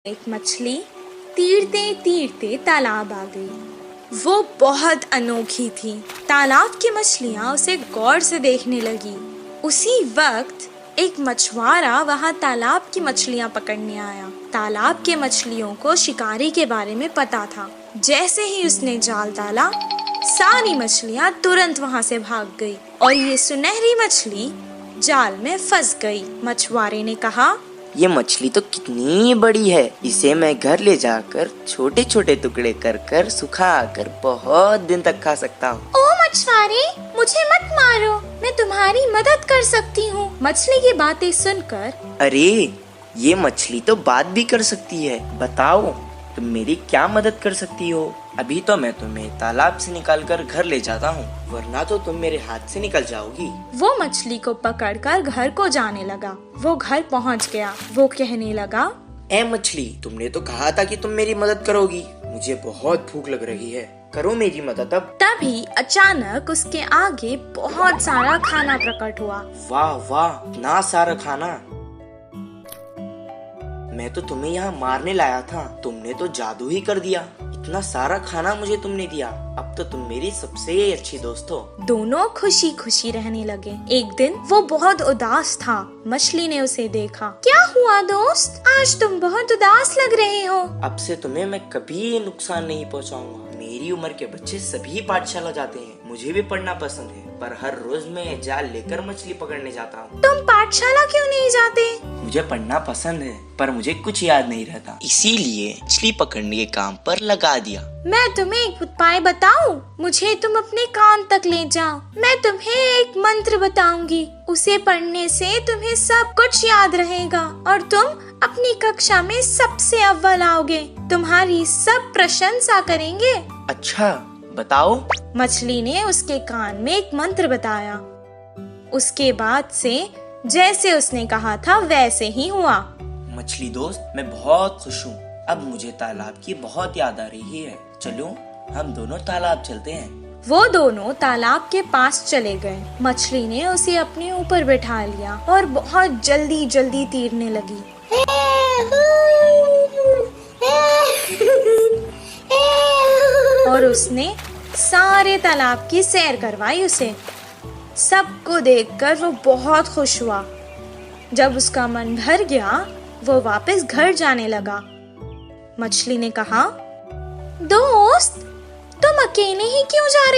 एक मछली तीरते तीरते तालाब आ गई। वो बहुत अनोखी थी। तालाब की मछलियाँ उसे गौर से देखने लगी। उसी वक्त एक मछुआरा वहाँ तालाब की मछलियाँ पकड़ने आया। तालाब के मछलियों को शिकारी के बारे में पता था। जैसे ही उसने जाल डाला, सारी मछलियाँ तुरंत वहाँ से भाग गई और ये सुनहरी मछली जाल में फंस गई। मछुआरे ने कहा, ये मछली तो कितनी बड़ी है, इसे मैं घर ले जाकर छोटे छोटे टुकड़े कर कर सुखा कर बहुत दिन तक खा सकता हूँ। ओ मछुआरे, मुझे मत मारो, मैं तुम्हारी मदद कर सकती हूँ। मछली की बातें सुनकर, अरे ये मछली तो बात भी कर सकती है, बताओ तुम मेरी क्या मदद कर सकती हो? अभी तो मैं तुम्हें तालाब से निकाल कर घर ले जाता हूँ, वरना तो तुम मेरे हाथ से निकल जाओगी। वो मछली को पकड़कर घर को जाने लगा। वो घर पहुँच गया। वो कहने लगा, ए मछली, तुमने तो कहा था कि तुम मेरी मदद करोगी। मुझे बहुत भूख लग रही है, करो मेरी मदद अब। तभी अचानक उसके आगे बहुत सारा खाना प्रकट हुआ। वाह वाह, इतना सारा खाना! मैं तो तुम्हें यहाँ मारने लाया था, तुमने तो जादू ही कर दिया। इतना सारा खाना मुझे तुमने दिया, अब तो तुम मेरी सबसे अच्छी दोस्त हो। दोनों खुशी खुशी रहने लगे। एक दिन वो बहुत उदास था। मछली ने उसे देखा। क्या हुआ दोस्त, आज तुम बहुत उदास लग रहे हो। अब से तुम्हें मैं कभी नुकसान नहीं पहुँचाऊंगा। मेरी उम्र के बच्चे सभी पाठशाला जाते हैं, मुझे भी पढ़ना पसंद है, पर हर रोज मैं जाल लेकर मछली पकड़ने जाता हूँ। तुम पाठशाला क्यों नहीं जाते? मुझे पढ़ना पसंद है, पर मुझे कुछ याद नहीं रहता, इसीलिए मछली पकड़ने के काम पर लगा दिया। मैं तुम्हें एक उपाय बताऊं? मुझे तुम अपने कान तक ले जाओ। मैं तुम्हें एक मंत्र बताऊंगी, उसे पढ़ने से तुम्हें सब कुछ याद रहेगा और तुम अपनी कक्षा में सबसे अव्वल आओगे। तुम्हारी सब प्रशंसा करेंगे। अच्छा, बताओ। मछली ने उसके कान में एक मंत्र बताया। उसके बाद से जैसे उसने कहा था वैसे ही हुआ। मछली दोस्त, मैं बहुत खुश हूँ। अब मुझे तालाब की बहुत याद आ रही है। चलो हम दोनों तालाब चलते हैं। वो दोनों तालाब के पास चले गए। मछली ने उसे अपने ऊपर बैठा लिया और बहुत जल्दी जल्दी तैरने लगी। और उसने सारे तालाब की सैर करवाई उसे। सबको देखकर वो बहुत खुश हुआ। जब उसका मन भर गया, वो वापस घर जाने लगा। मछली ने कहा, दोस्त, तुम अकेले ही क्यों जा रहे